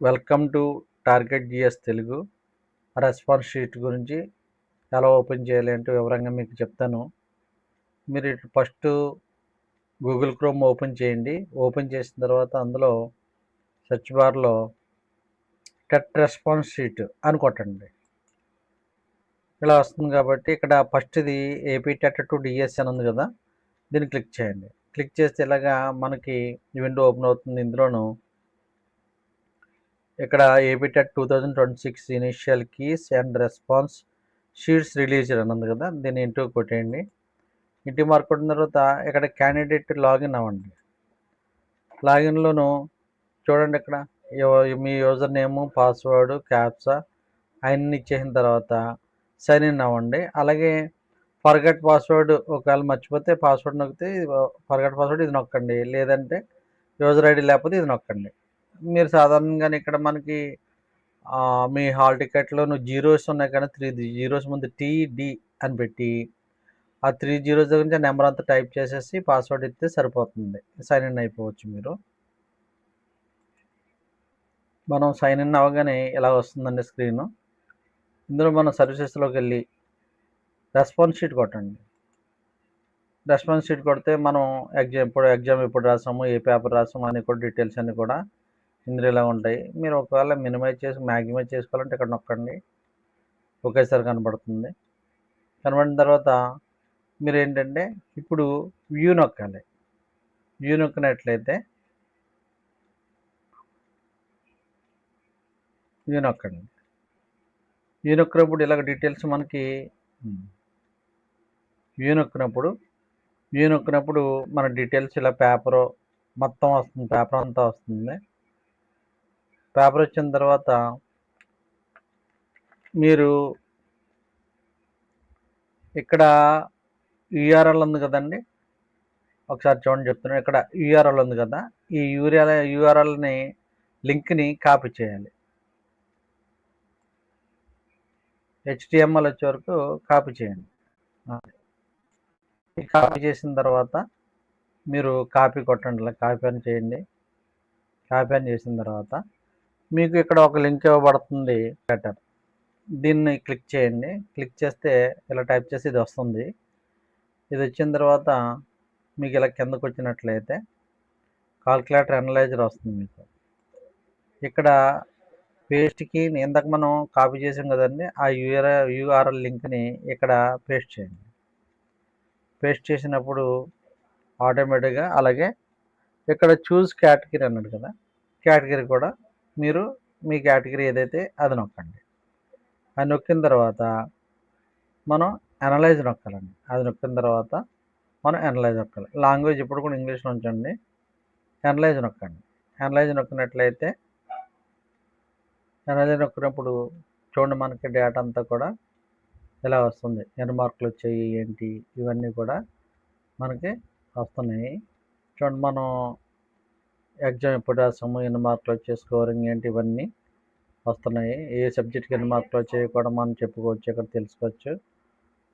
Welcome to target GS Telugu. Response sheet గురించి ఎలా open చేయాలి అంటే వివరంగా మీకు చెప్తాను. మీరు ఫస్ట్ గూగుల్ క్రోమ్ ఓపెన్ చేయండి. ఓపెన్ చేసిన తర్వాత అందులో సెర్చ్ బార్లో టెట్ రెస్పాన్స్ షీట్ అని కొట్టండి. ఇలా వస్తుంది కాబట్టి ఇక్కడ ఫస్ట్ది ఏపీ టెట్ టు డిఎస్ అని ఉంది కదా, దీన్ని క్లిక్ చేయండి. క్లిక్ చేస్తే ఇలాగా మనకి విండో ఓపెన్ అవుతుంది. ఇందులోను ఇక్కడ AP TET 2026 initial keys and response sheets released అని ఉంది కదా, దీన్ని ఇంటూ కొట్టేయండి. ఇంటి మార్క్ కొట్టిన తర్వాత ఇక్కడ క్యాండిడేట్ లాగిన్ అవ్వండి. లాగిన్లోను చూడండి, ఇక్కడ మీ యూజర్ నేము, పాస్వర్డ్, క్యాప్సా అవన్నీ ఇచ్చేసిన తర్వాత సైన్ ఇన్ అవ్వండి. అలాగే ఫర్గెట్ పాస్వర్డ్, ఒకవేళ మర్చిపోతే పాస్వర్డ్ నొక్కితే ఫర్గెట్ పాస్వర్డ్ ఇది నొక్కండి, లేదంటే యూజర్ ఐడి లేకపోతే ఇది నొక్కండి. మీరు సాధారణంగానే ఇక్కడ మనకి మీ హాల్ టికెట్లో జీరోస్ ఉన్నాయి, కానీ 3 జీరోస్ ముందు టీడి అని పెట్టి ఆ 3 జీరోస్ దగ్గర నుంచి ఆ నెంబర్ అంతా టైప్ చేసేసి పాస్వర్డ్ ఇస్తే సరిపోతుంది. సైన్ ఇన్ అయిపోవచ్చు మీరు. మనం సైన్ ఇన్ అవ్వగానే ఇలా వస్తుందండి స్క్రీను. ఇందులో మనం సర్వీసెస్లోకి వెళ్ళి రెస్పాన్స్ షీట్ కొట్టండి. రెస్పాన్స్ షీట్ కొడితే మనం ఎగ్జామ్ ఎప్పుడు రాసాము, ఏ పేపర్ రాసాము అని కూడా డీటెయిల్స్ అన్నీ కూడా ఇందులో ఇలా ఉంటాయి. మీరు ఒకవేళ మినిమైజ్ చేసి మ్యాక్సిమైజ్ చేసుకోవాలంటే ఇక్కడ నొక్కండి, ఒకేసారి కనబడుతుంది. కనబడిన తర్వాత మీరు ఏంటంటే ఇప్పుడు వ్యూ నొక్కాలి. వ్యూ నొక్కినట్లయితే వ్యూ నొక్కండి. వ్యూ నొక్కినప్పుడు ఇలాగ డీటెయిల్స్ మనకి వ్యూ నొక్కినప్పుడు మన డీటెయిల్స్ ఇలా పేపర్ మొత్తం వస్తుంది, పేపర్ అంతా వస్తుంది. పేపర్ వచ్చిన తర్వాత మీరు ఇక్కడ యూఆర్ఎల్ ఉంది కదండి, ఒకసారి చూడండి చెప్తున్నాను. ఇక్కడ యూఆర్ఎల్ ఉంది కదా, ఈ యూఆర్ఎల్ని లింక్ని కాపీ చేయాలి. హెచ్టిఎంఎల్ వచ్చే వరకు కాపీ చేయండి. కాపీ చేసిన తర్వాత మీరు కాపీ కొట్టండి, కాపీ అని చేయండి. కాపీ అని చేసిన తర్వాత మీకు ఇక్కడ ఒక లింక్ ఇవ్వబడుతుంది, లెటర్. దీన్ని క్లిక్ చేయండి. క్లిక్ చేస్తే ఇలా టైప్ చేసి ఇది వస్తుంది. ఇది వచ్చిన తర్వాత మీకు ఇలా కిందకు వచ్చినట్లయితే కాల్కులేటర్ అనలైజర్ వస్తుంది మీకు. ఇక్కడ పేస్ట్కి ఇందాక మనం కాపీ చేసాం కదండి, ఆ యూఆర్ఎల్ లింక్ని ఇక్కడ పేస్ట్ చేయండి. పేస్ట్ చేసినప్పుడు ఆటోమేటిక్గా అలాగే ఇక్కడ చూస్ కేటగిరీ అన్నాడు కదా, కేటగిరీ కూడా మీరు మీ కేటగిరీ ఏదైతే అది నొక్కండి. అది నొక్కిన తర్వాత మనం అనలైజ్ నొక్కాలండి. అది నొక్కిన తర్వాత మనం అనలైజ్ నొక్కాలి. లాంగ్వేజ్ ఇప్పుడు కూడా ఇంగ్లీష్లో ఉంచండి. అనలైజ్ నొక్కండి. అనలైజ్ నొక్కినట్లయితే అనలైజ్ నొక్కినప్పుడు చూడండి, మనకి డేటా అంతా కూడా ఇలా వస్తుంది. ఎన్ని మార్కులు వచ్చాయి ఏంటి ఇవన్నీ కూడా మనకి వస్తున్నాయి. చూడండి, మనం ఎగ్జామ్ ఎప్పుడు రాసాము, ఎన్ని మార్కులు వచ్చే స్కోరింగ్ ఏంటి ఇవన్నీ వస్తున్నాయి. ఏ సబ్జెక్ట్కి ఎన్ని మార్కులు వచ్చాయి కూడా మనం చెప్పుకోవచ్చు, ఇక్కడ తెలుసుకోవచ్చు.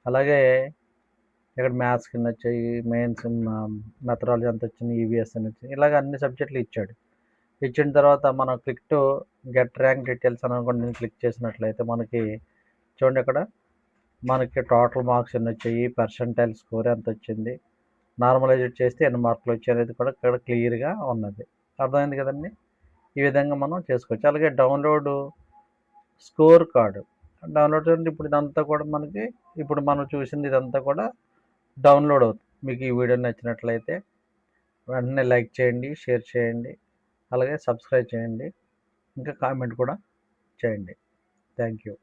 అలాగే ఇక్కడ మ్యాథ్స్ కింద వచ్చాయి, మెయిన్స్ మెథడాలజీ ఎంత వచ్చింది, ఈవీఎస్ అని వచ్చింది. ఇలాగ అన్ని సబ్జెక్టులు ఇచ్చాడు. ఇచ్చిన తర్వాత మనం click to get rank details అని అనుకోండి, నేను క్లిక్ చేసినట్లయితే మనకి చూడండి, ఇక్కడ మనకి టోటల్ మార్క్స్ ఎన్ని వచ్చాయి, పర్సంటైల్ స్కోర్ ఎంత వచ్చింది, నార్మలైజ్ చేస్తే ఎన్ని మార్కులు వచ్చాయి అనేది కూడా ఇక్కడ క్లియర్గా ఉన్నది. అర్థమైంది కదండి. ఈ విధంగా మనం చేసుకోవచ్చు. అలాగే డౌన్లోడ్ స్కోర్ కార్డు డౌన్లోడ్ చేయండి. ఇప్పుడు ఇదంతా కూడా మనకి ఇప్పుడు మనం చూసింది ఇదంతా కూడా డౌన్లోడ్ అవుతుంది. మీకు ఈ వీడియో నచ్చినట్లయితే వెంటనే లైక్ చేయండి, షేర్ చేయండి, అలాగే సబ్స్క్రైబ్ చేయండి, ఇంకా కామెంట్ కూడా చేయండి. Thank you.